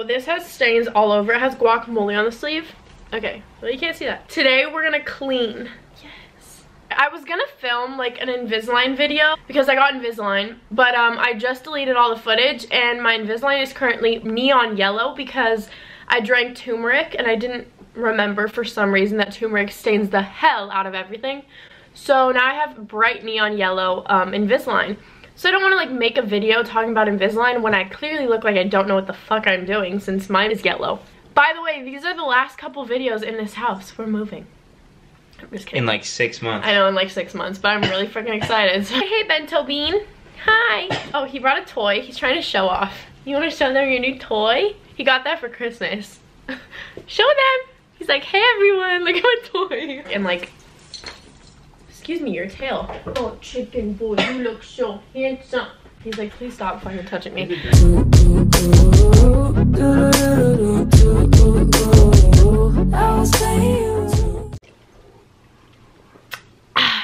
So this has stains all over. It has guacamole on the sleeve. Okay, well you can't see that. Today we're gonna clean. Yes. I was gonna film like an Invisalign video because I got Invisalign, but I just deleted all the footage and my Invisalign is currently neon yellow because I drank turmeric and I didn't remember for some reason that turmeric stains the hell out of everything. So now I have bright neon yellow Invisalign. So I don't want to like make a video talking about Invisalign when I clearly look like I don't know what the fuck I'm doing since mine is yellow. By the way, these are the last couple videos in this house. We're moving. I'm just kidding. In like 6 months. I know, in like 6 months, but I'm really freaking excited. So, hey, Bento Bean. Hi. Oh, he brought a toy. He's trying to show off. You want to show them your new toy? He got that for Christmas. Show them. He's like, hey, everyone, look at my toy. And like, excuse me, your tail. Oh, chicken boy, you look so handsome. He's like, please stop fucking touching me.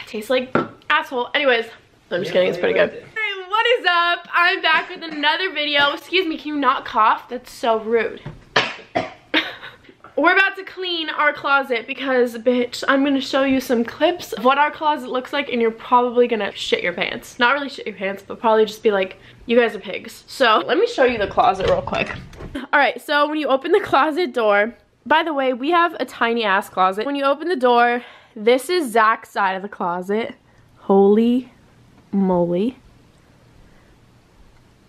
Tastes like asshole. Anyways, I'm just kidding, it's pretty good. Hey, what is up? I'm back with another video. Excuse me, can you not cough? That's so rude. We're about to clean our closet because, bitch, I'm gonna show you some clips of what our closet looks like and you're probably gonna shit your pants. Not really shit your pants, but probably just be like, you guys are pigs. So let me show you the closet real quick. All right, so when you open the closet door, by the way, we have a tiny ass closet. When you open the door, this is Zach's side of the closet. Holy moly.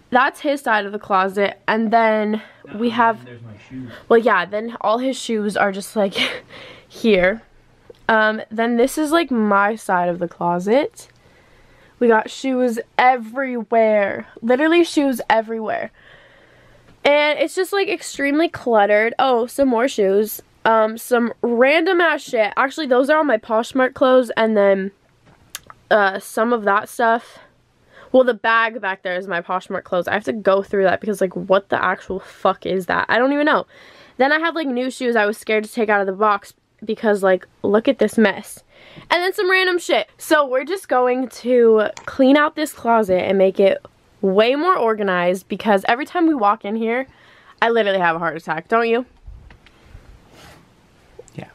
That's his side of the closet, and then we have, there's my shoes. Well, yeah, then all his shoes are just like here. Then this is like my side of the closet. We got shoes everywhere, literally shoes everywhere, and it's just like extremely cluttered. Oh, some more shoes, some random ass shit. Actually, those are all my Poshmark clothes, and then some of that stuff. Well, the bag back there is my Poshmark clothes. I have to go through that because, like, what the actual fuck is that? I don't even know. Then I have, like, new shoes I was scared to take out of the box because, like, look at this mess. And then some random shit. So we're just going to clean out this closet and make it way more organized because every time we walk in here, I literally have a heart attack. Don't you? Yeah.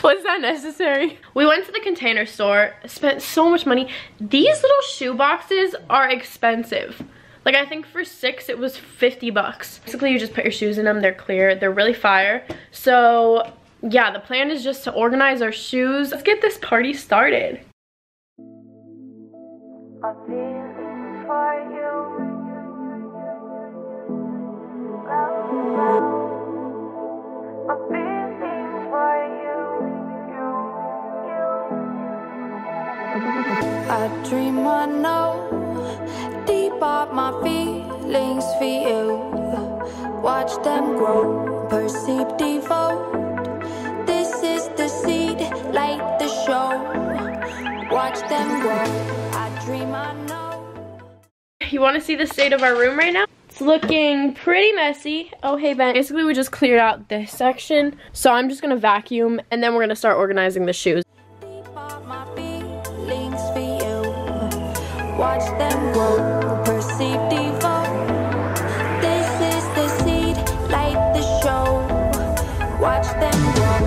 Was that necessary? We went to the Container Store, spent so much money. These little shoe boxes are expensive. Like, I think for 6 it was 50 bucks. Basically, you just put your shoes in them, they're clear, they're really fire. So, yeah, the plan is just to organize our shoes. Let's get this party started. I dream I know deep up my feelings for you. Watch them grow, perceive, devote. This is the seed, like the show. Watch them grow. I dream I know. You want to see the state of our room right now? It's looking pretty messy. Oh, hey, Ben. Basically, we just cleared out this section. So I'm just going to vacuum and then we're going to start organizing the shoes. Watch them grow, perceive, devote. This is the seed, like the show. Watch them grow.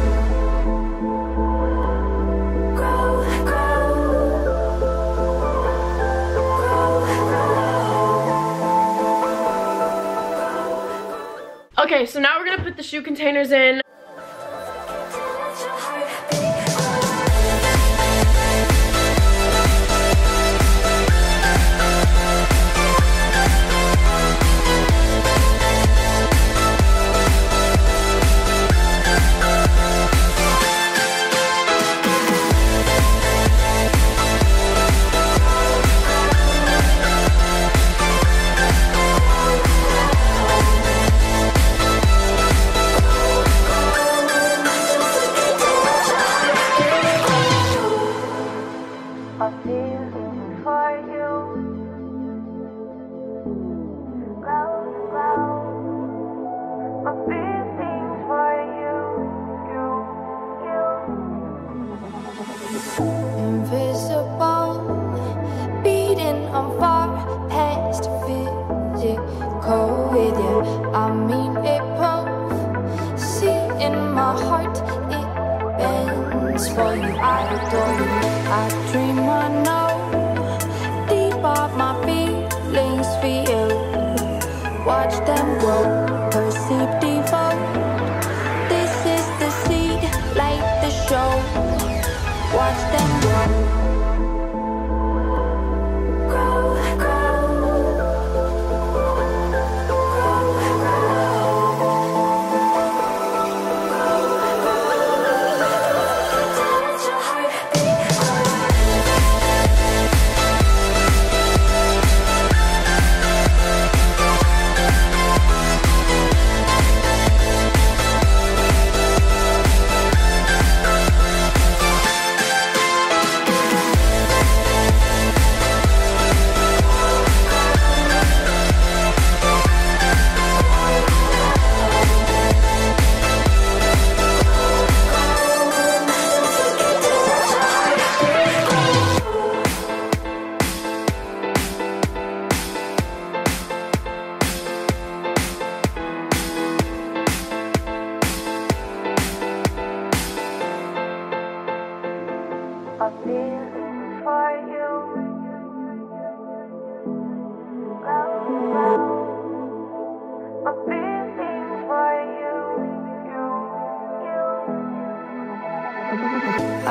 Grow, grow. Grow, Okay, so now we're gonna put the shoe containers in. invisible, beating on far past physical with you. I mean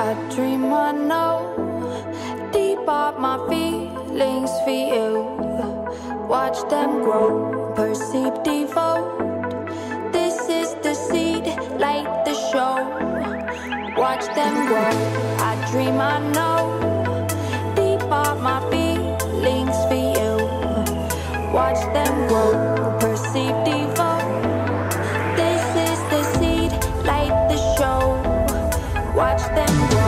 I dream I know deep up my feelings for you. Watch them grow, perceive, devote. This is the seed, like the show. Watch them grow. I dream I know deep up my feelings for you. Watch them grow, perceive, devote. This is the seed, like the show. Watch them grow.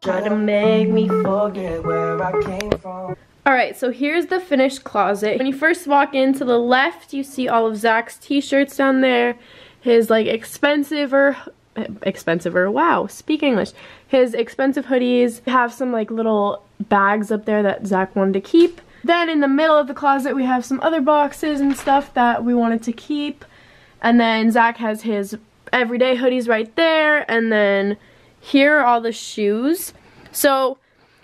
Try to make me forget where I came from. Alright, so here's the finished closet. When you first walk in, to the left, you see all of Zach's t-shirts down there. His like expensive, wow, speak English. His expensive hoodies. We have some like little bags up there that Zach wanted to keep. Then in the middle of the closet, we have some other boxes and stuff that we wanted to keep. And then Zach has his everyday hoodies right there. And then here are all the shoes. So,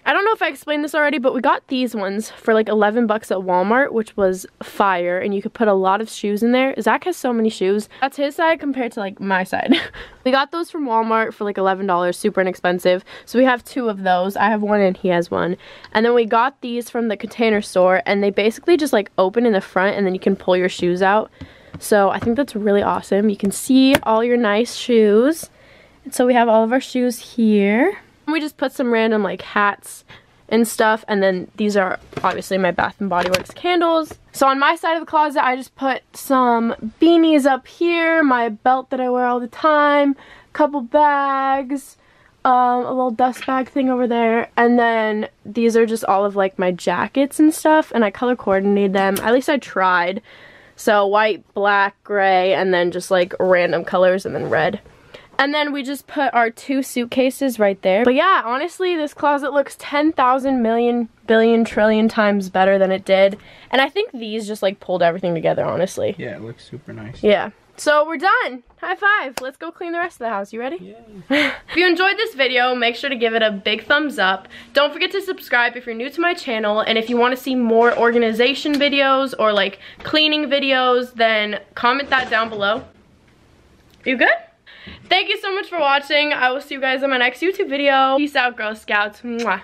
I don't know if I explained this already, but we got these ones for like 11 bucks at Walmart, which was fire, and you could put a lot of shoes in there. Zach has so many shoes. That's his side compared to like my side. We got those from Walmart for like $11, super inexpensive. So we have 2 of those. I have one and he has one. And then we got these from the Container Store, and they basically just like open in the front and then you can pull your shoes out. So I think that's really awesome. You can see all your nice shoes. And so we have all of our shoes here. We just put some random like hats and stuff, and then these are obviously my Bath & Body Works candles. So on my side of the closet, I just put some beanies up here, my belt that I wear all the time, a couple bags, a little dust bag thing over there, and then these are just all of like my jackets and stuff, and I color coordinated them. At least I tried. So white, black, gray, and then just like random colors, and then red. And then we just put our 2 suitcases right there. But yeah, honestly, this closet looks 10,000 million, billion, trillion times better than it did. And I think these just like pulled everything together, honestly. Yeah, it looks super nice. Yeah. So we're done. High five. Let's go clean the rest of the house. You ready? Yeah. If you enjoyed this video, make sure to give it a big thumbs up. Don't forget to subscribe if you're new to my channel. And if you want to see more organization videos or like cleaning videos, then comment that down below. You good? Thank you so much for watching. I will see you guys in my next YouTube video. Peace out, Girl Scouts. Mwah.